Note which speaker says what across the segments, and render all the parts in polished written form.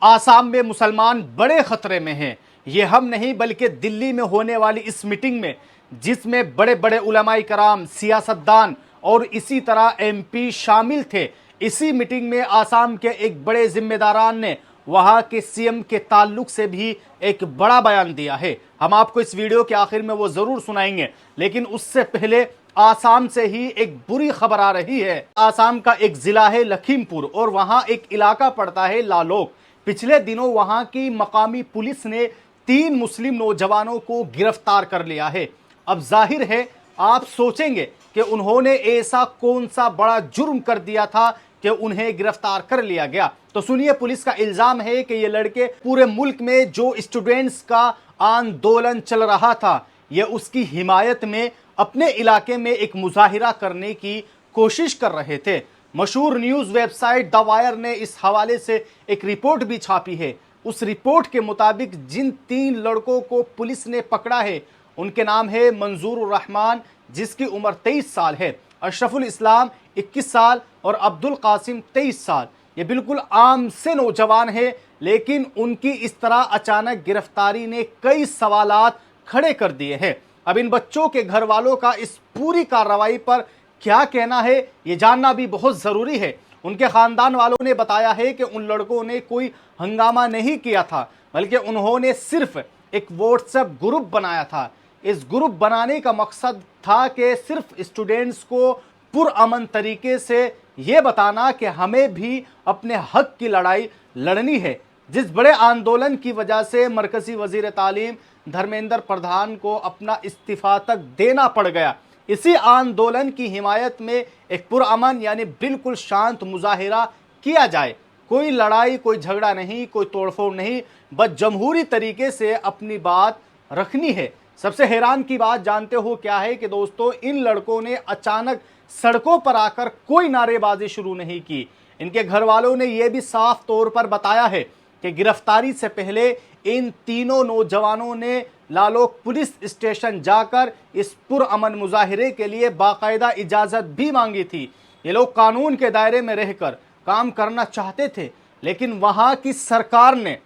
Speaker 1: आसाम में मुसलमान बड़े खतरे में हैं। ये हम नहीं बल्कि दिल्ली में होने वाली इस मीटिंग में, जिसमें बड़े बड़े उलमाए कराम, सियासतदान और इसी तरह एमपी शामिल थे, इसी मीटिंग में आसाम के एक बड़े जिम्मेदारान ने वहां के सीएम के ताल्लुक से भी एक बड़ा बयान दिया है। हम आपको इस वीडियो के आखिर में वो जरूर सुनाएंगे, लेकिन उससे पहले आसाम से ही एक बुरी खबर आ रही है। आसाम का एक जिला है लखीमपुर और वहां एक इलाका पड़ता है लालोक। पिछले दिनों वहां की मकामी पुलिस ने 3 मुस्लिम नौजवानों को गिरफ्तार कर लिया है। अब जाहिर है आप सोचेंगे कि उन्होंने ऐसा कौन सा बड़ा जुर्म कर दिया था कि उन्हें गिरफ्तार कर लिया गया। तो सुनिए, पुलिस का इल्जाम है कि ये लड़के पूरे मुल्क में जो स्टूडेंट्स का आंदोलन चल रहा था, ये उसकी हिमायत में अपने इलाके में एक मुजाहिरा करने की कोशिश कर रहे थे। मशहूर न्यूज वेबसाइट द वायर ने इस हवाले से एक रिपोर्ट भी छापी है। उस रिपोर्ट के मुताबिक जिन 3 लड़कों को पुलिस ने पकड़ा है, उनके नाम है मंजूर रहमान, जिसकी उम्र 23 साल है, अशरफुल इस्लाम 21 साल और अब्दुल कासिम 23 साल। ये बिल्कुल आम से नौजवान है, लेकिन उनकी इस तरह अचानक गिरफ्तारी ने कई सवालात खड़े कर दिए हैं। अब इन बच्चों के घर वालों का इस पूरी कार्रवाई पर क्या कहना है, ये जानना भी बहुत जरूरी है। उनके खानदान वालों ने बताया है कि उन लड़कों ने कोई हंगामा नहीं किया था, बल्कि उन्होंने सिर्फ एक व्हाट्सएप ग्रुप बनाया था। इस ग्रुप बनाने का मकसद था कि सिर्फ स्टूडेंट्स को पुरअमन तरीके से ये बताना कि हमें भी अपने हक की लड़ाई लड़नी है। जिस बड़े आंदोलन की वजह से मरकजी वजीर तालीम धर्मेंद्र प्रधान को अपना इस्तीफा तक देना पड़ गया, इसी आंदोलन की हिमायत में एक पुरअमन यानी बिल्कुल शांत मुजाहिरा किया जाए। कोई लड़ाई, कोई झगड़ा नहीं, कोई तोड़फोड़ नहीं, बस जमहूरी तरीके से अपनी बात रखनी है। सबसे हैरान की बात जानते हो क्या है कि दोस्तों, इन लड़कों ने अचानक सड़कों पर आकर कोई नारेबाजी शुरू नहीं की। इनके घर वालों ने यह भी साफ तौर पर बताया है कि गिरफ्तारी से पहले इन तीनों नौजवानों ने लालोक पुलिस स्टेशन जाकर इस पुरअमन मुजाहिरे के लिए बाकायदा इजाजत भी मांगी थी। ये लोग कानून के दायरे में रहकर काम करना चाहते थे, लेकिन वहां की सरकार ने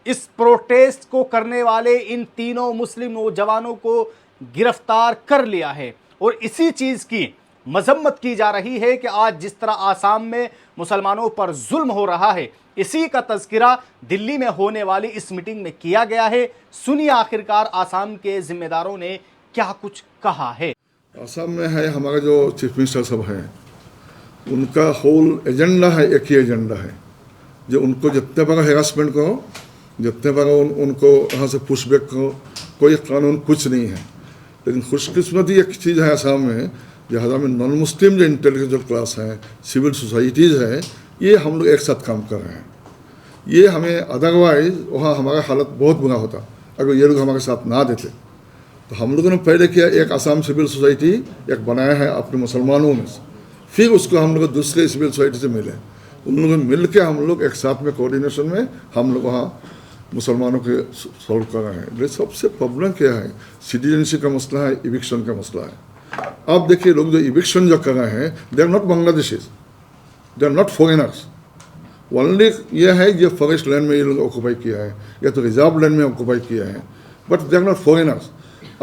Speaker 1: इस प्रोटेस्ट को करने वाले इन तीनों मुस्लिम नौजवानों को गिरफ्तार कर लिया है। और इसी चीज की मजम्मत की जा रही है कि आज जिस तरह आसाम में मुसलमानों पर जुल्म हो रहा है, इसी का तज़किरा दिल्ली में होने वाली इस मीटिंग में किया गया है। सुनिए आखिरकार आसाम के जिम्मेदारों ने क्या कुछ कहा है।
Speaker 2: आसाम में है हमारा जो चीफ मिनिस्टर सब हैं, उनका होल एजेंडा है, एक ही एजेंडा है, जो उनको जितने बार हेरासमेंट करो, जितने बार उनको वहाँ से पुशबैक करो, कोई कानून कुछ नहीं है। लेकिन खुशकिस्मती एक चीज़ है आसाम में, लिहाजा में नॉन मुस्लिम जो इंटेलेक्चुअल क्लास हैं, सिविल सोसाइटीज़ हैं, ये हम लोग एक साथ काम कर रहे हैं। ये हमें अदरवाइज वहाँ हमारा हालत बहुत बुरा होता अगर ये लोग हमारे साथ ना देते। तो हम लोगों ने पहले किया, एक आसाम सिविल सोसाइटी एक बनाया है अपने मुसलमानों में से, फिर उसको हम लोग दूसरे सिविल सोसाइटी से मिले, उन लोगों ने मिल के हम लोग एक साथ में कोऑर्डिनेशन में हम लोग वहाँ मुसलमानों के सॉल्व कर रहे हैं। लेकिन सबसे प्रॉब्लम क्या है, सिटीजनशिप का मसला है, इविक्शन का मसला है। आप देखिए, लोग जो इविक्शन जो कर रहे हैं, they are not Bangladeshis, they are not foreigners. Only ये है, ये फॉरेस्ट लैंड में ये लोग ऑक्यूपाई किया है या तो रिजर्व लैंड में ऑक्यूपाई किया है, but they are not foreigners.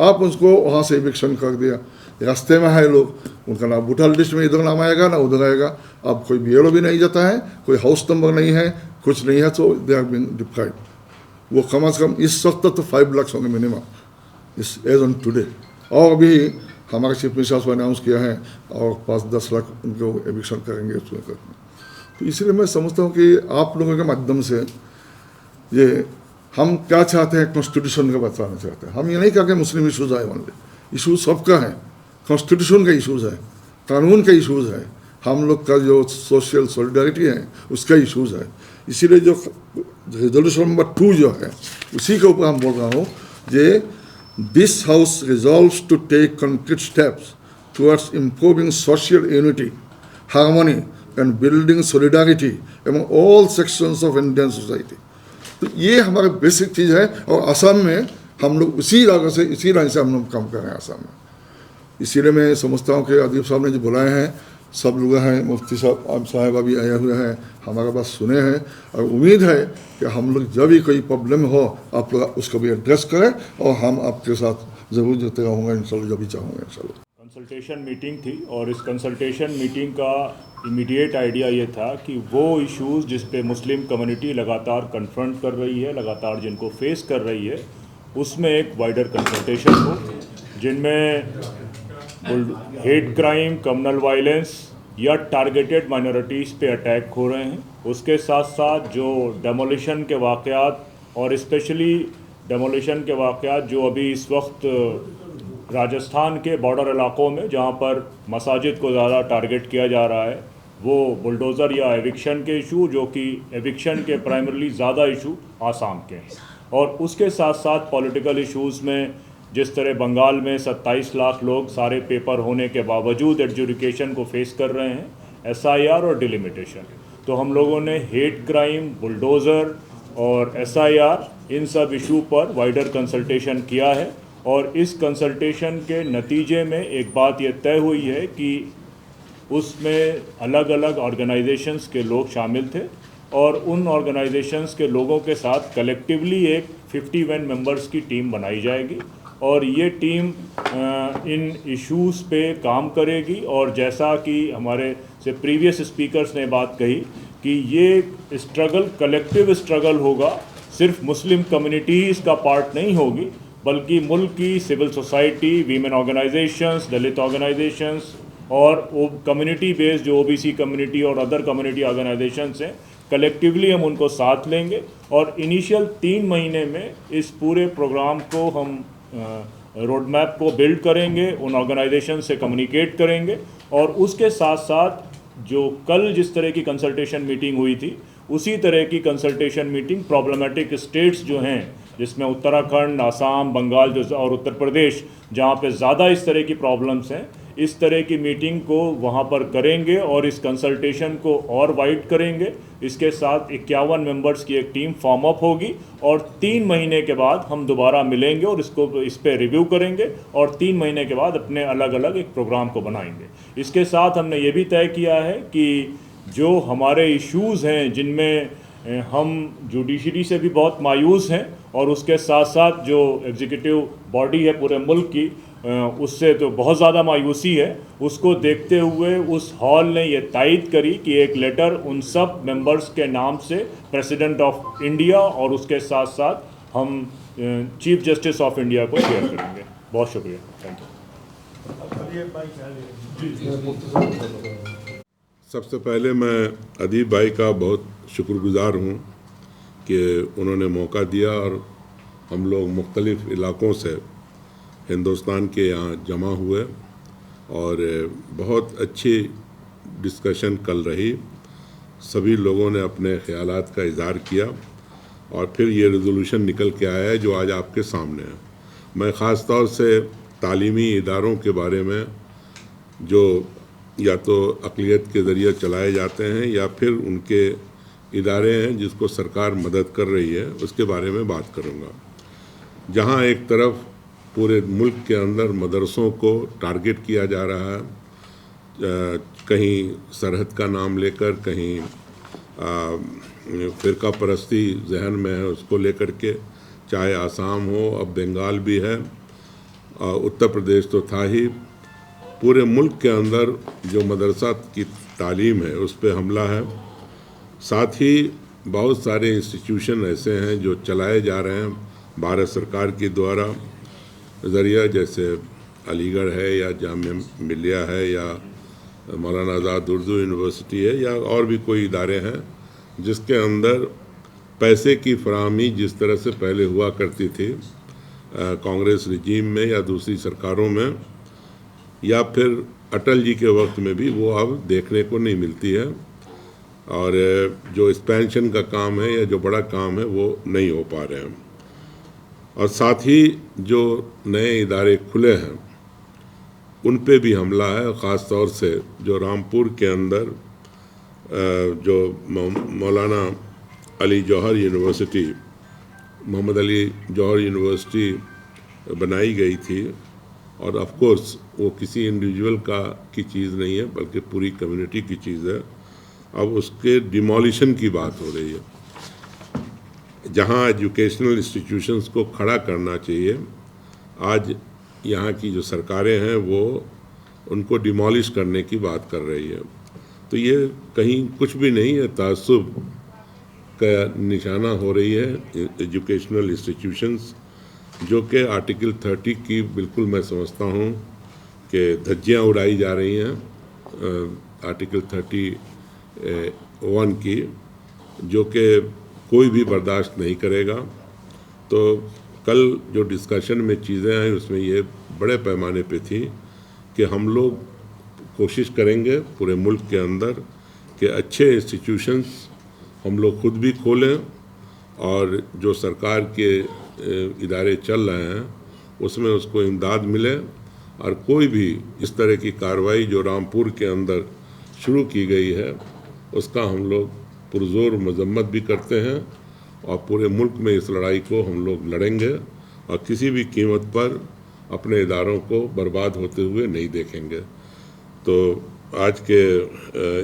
Speaker 2: आप उसको वहाँ से इविक्शन कर दिया, रास्ते में है लोग, उनका ना वोटर लिस्ट में इधर नाम आएगा ना उधर आएगा, अब कोई बीएलओ भी नहीं जाता है, कोई हाउस नंबर नहीं है, कुछ नहीं है, तो दे आर बीइंग डिप्राइव्ड। वो कम से कम इस वक्त तो 5 लाख होंगे मिनिमम इस एज ऑन टुडे। और अभी हमारे चीफ मिनिस्टर को अनाउंस किया है और 5-10 लाख उनको एविक्शन करेंगे उसमें। तो इसलिए मैं समझता हूँ कि आप लोगों के माध्यम से ये हम क्या चाहते हैं, कॉन्स्टिट्यूशन का बताना चाहते हैं। हम ये नहीं कहा कि मुस्लिम इशूज़ आए, ओनली इशूज़ सबका है, कॉन्स्टिट्यूशन का इशूज़ है, कानून का इशूज़ है, हम लोग का जो सोशल सॉलिडारिटी है उसका इशूज़ है। इसीलिए जो रेजोल्यूशन नंबर 2 जो है, उसी के ऊपर हम बोल रहा हूँ, ये this house resolves to take concrete steps towards improving social unity, harmony and building solidarity among all sections of Indian society. तो ये हमारा बेसिक चीज़ है, और असम में हम लोग इसी लाइन से हम लोग काम कर रहे हैं आसाम में। इसीलिए मैं समझता हूँ कि अदीब साहब ने जो बुलाए हैं, सब लोग हैं, मुफ्ती साहब भी आए हुए हैं, हमारा बात सुने हैं और उम्मीद है कि हम लोग जब भी कोई प्रॉब्लम हो आप लोग उसको भी एड्रेस करें और हम आपके साथ ज़रूर जुड़ते रहूँगा इंशाल्लाह, जब भी चाहूँगा इंशाल्लाह।
Speaker 3: कंसल्टेशन मीटिंग थी और इस कंसल्टेशन मीटिंग का इमीडिएट आइडिया ये था कि वो इश्यूज़ जिस पे मुस्लिम कम्युनिटी लगातार कन्फ्रंट कर रही है, लगातार जिनको फेस कर रही है, उसमें एक वाइडर कंसल्टेशन हो, जिनमें हेट क्राइम, कम्युनल वायलेंस या टारगेटेड माइनॉरिटीज़ पे अटैक हो रहे हैं, उसके साथ साथ जो डेमोलिशन के वाक़यात और स्पेशली डेमोलिशन के वाक़यात जो अभी इस वक्त राजस्थान के बॉर्डर इलाकों में जहाँ पर मसाजिद को ज़्यादा टारगेट किया जा रहा है, वो बुलडोज़र या एविक्शन के इशू, जो कि एविक्शन के प्राइमरली ज़्यादा इशू आसाम के हैं, और उसके साथ साथ पॉलिटिकल इश्यूज़ में जिस तरह बंगाल में 27 लाख लोग सारे पेपर होने के बावजूद एडजुडिकेशन को फेस कर रहे हैं, SIR और डिलिमिटेशन, तो हम लोगों ने हेट क्राइम, बुलडोज़र और SIR इन सब इशू पर वाइडर कंसल्टेशन किया है। और इस कंसल्टेशन के नतीजे में एक बात ये तय हुई है कि उसमें अलग अलग ऑर्गेनाइजेशंस के लोग शामिल थे और उन ऑर्गेनाइजेशंस के लोगों के साथ कलेक्टिवली एक 51 मेंबर्स की टीम बनाई जाएगी और ये टीम इन इश्यूज़ पे काम करेगी। और जैसा कि हमारे से प्रीवियस स्पीकर्स ने बात कही कि ये स्ट्रगल कलेक्टिव स्ट्रगल होगा, सिर्फ मुस्लिम कम्युनिटीज़ का पार्ट नहीं होगी, बल्कि मुल्क की सिविल सोसाइटी, वीमेन ऑर्गेनाइजेशंस, दलित ऑर्गेनाइजेशंस और कम्युनिटी बेस्ड जो OBC कम्युनिटी और अदर कम्युनिटी ऑर्गेनाइजेशंस हैं, कलेक्टिवली हम उनको साथ लेंगे और इनिशियल 3 महीने में इस पूरे प्रोग्राम को हम रोड मैप को बिल्ड करेंगे, उन ऑर्गेनाइजेशन से कम्युनिकेट करेंगे और उसके साथ साथ जो कल जिस तरह की कंसल्टेशन मीटिंग हुई थी, उसी तरह की कंसल्टेशन मीटिंग प्रॉब्लमेटिक स्टेट्स जो हैं, जिसमें उत्तराखंड, आसाम, बंगाल जो और उत्तर प्रदेश जहाँ पे ज़्यादा इस तरह की प्रॉब्लम्स हैं, इस तरह की मीटिंग को वहाँ पर करेंगे और इस कंसल्टेशन को और वाइड करेंगे। इसके साथ 51 मेंबर्स की एक टीम फॉर्म अप होगी और 3 महीने के बाद हम दोबारा मिलेंगे और इस पर रिव्यू करेंगे और 3 महीने के बाद अपने अलग अलग एक प्रोग्राम को बनाएंगे। इसके साथ हमने ये भी तय किया है कि जो हमारे इश्यूज़ हैं जिनमें हम जुडिशरी से भी बहुत मायूस हैं और उसके साथ साथ जो एग्जीक्यूटिव बॉडी है पूरे मुल्क की उससे तो बहुत ज़्यादा मायूसी है, उसको देखते हुए उस हॉल ने ये तायद करी कि एक लेटर उन सब मेंबर्स के नाम से प्रेसिडेंट ऑफ इंडिया और उसके साथ साथ हम चीफ जस्टिस ऑफ इंडिया को शेयर करेंगे। बहुत शुक्रिया, थैंक
Speaker 4: यू। सबसे पहले मैं अदीब भाई का बहुत शुक्रगुजार हूँ कि उन्होंने मौका दिया और हम लोग मुख्तलिफ़ इलाक़ों से हिंदुस्तान के यहाँ जमा हुए और बहुत अच्छी डिस्कशन कल रही। सभी लोगों ने अपने ख़यालात का इज़हार किया और फिर ये रेजोल्यूशन निकल के आया है जो आज आपके सामने है। मैं ख़ास तौर से तालीमी इदारों के बारे में जो या तो अक़लियत के ज़रिए चलाए जाते हैं या फिर उनके इदारे हैं जिसको सरकार मदद कर रही है, उसके बारे में बात करूँगा। जहाँ एक तरफ पूरे मुल्क के अंदर मदरसों को टारगेट किया जा रहा है, कहीं सरहद का नाम लेकर, कहीं फ़िरका परस्ती जहन में है उसको लेकर के, चाहे आसाम हो, अब बंगाल भी है, उत्तर प्रदेश तो था ही, पूरे मुल्क के अंदर जो मदरसा की तालीम है उस पर हमला है। साथ ही बहुत सारे इंस्टीट्यूशन ऐसे हैं जो चलाए जा रहे हैं भारत सरकार के द्वारा ज़रिया, जैसे अलीगढ़ है या जामिया मिलिया है या मौलाना आज़ाद उर्दू यूनिवर्सिटी है या और भी कोई इदारे हैं जिसके अंदर पैसे की फराहमी जिस तरह से पहले हुआ करती थी कांग्रेस रिजीम में या दूसरी सरकारों में या फिर अटल जी के वक्त में भी, वो अब देखने को नहीं मिलती है और जो एक्सपेंशन का काम है या जो बड़ा काम है वो नहीं हो पा रहे हैं। और साथ ही जो नए इदारे खुले हैं उन पे भी हमला है, ख़ास तौर से जो रामपुर के अंदर जो मौलाना अली जौहर यूनिवर्सिटी, मोहम्मद अली जौहर यूनिवर्सिटी बनाई गई थी, और ऑफ कोर्स वो किसी इंडिविजुअल की चीज़ नहीं है बल्कि पूरी कम्युनिटी की चीज़ है। अब उसके डिमोलिशन की बात हो रही है। जहाँ एजुकेशनल इंस्टीट्यूशंस को खड़ा करना चाहिए, आज यहाँ की जो सरकारें हैं वो उनको डिमोलिश करने की बात कर रही है। तो ये कहीं कुछ भी नहीं है, तासुब का निशाना हो रही है एजुकेशनल इंस्टीट्यूशंस, जो कि आर्टिकल 30 की बिल्कुल मैं समझता हूँ कि धज्जियाँ उड़ाई जा रही हैं आर्टिकल 31 की, जो कि कोई भी बर्दाश्त नहीं करेगा। तो कल जो डिस्कशन में चीज़ें आई उसमें ये बड़े पैमाने पे थी कि हम लोग कोशिश करेंगे पूरे मुल्क के अंदर कि अच्छे इंस्टीट्यूशंस हम लोग खुद भी खोलें और जो सरकार के इदारे चल रहे हैं उसमें उसको इमदाद मिले, और कोई भी इस तरह की कार्रवाई जो रामपुर के अंदर शुरू की गई है उसका हम लोग पुरजोर मजम्मत भी करते हैं, और पूरे मुल्क में इस लड़ाई को हम लोग लड़ेंगे और किसी भी कीमत पर अपने इदारों को बर्बाद होते हुए नहीं देखेंगे। तो आज के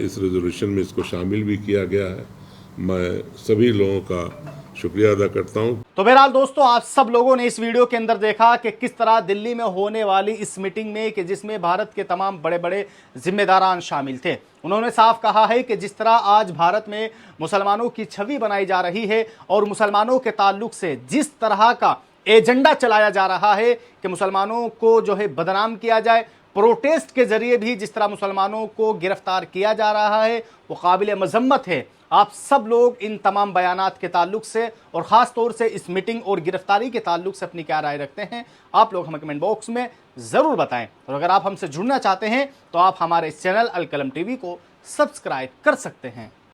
Speaker 4: इस रेजोल्यूशन में इसको शामिल भी किया गया है। मैं सभी लोगों का शुक्रिया अदा करता हूं।
Speaker 1: तो बहरहाल दोस्तों, आप सब लोगों ने इस वीडियो के अंदर देखा कि किस तरह दिल्ली में होने वाली इस मीटिंग में, कि जिसमें भारत के तमाम बड़े बड़े जिम्मेदारान शामिल थे, उन्होंने साफ कहा है कि जिस तरह आज भारत में मुसलमानों की छवि बनाई जा रही है और मुसलमानों के ताल्लुक से जिस तरह का एजेंडा चलाया जा रहा है कि मुसलमानों को जो है बदनाम किया जाए, प्रोटेस्ट के जरिए भी जिस तरह मुसलमानों को गिरफ्तार किया जा रहा है, वो काबिल मजम्मत है। आप सब लोग इन तमाम बयानात के ताल्लुक से और ख़ास तौर से इस मीटिंग और गिरफ्तारी के ताल्लुक से अपनी क्या राय रखते हैं, आप लोग हमें कमेंट बॉक्स में ज़रूर बताएं। और अगर आप हमसे जुड़ना चाहते हैं तो आप हमारे इस चैनल अल कलम टीवी को सब्सक्राइब कर सकते हैं।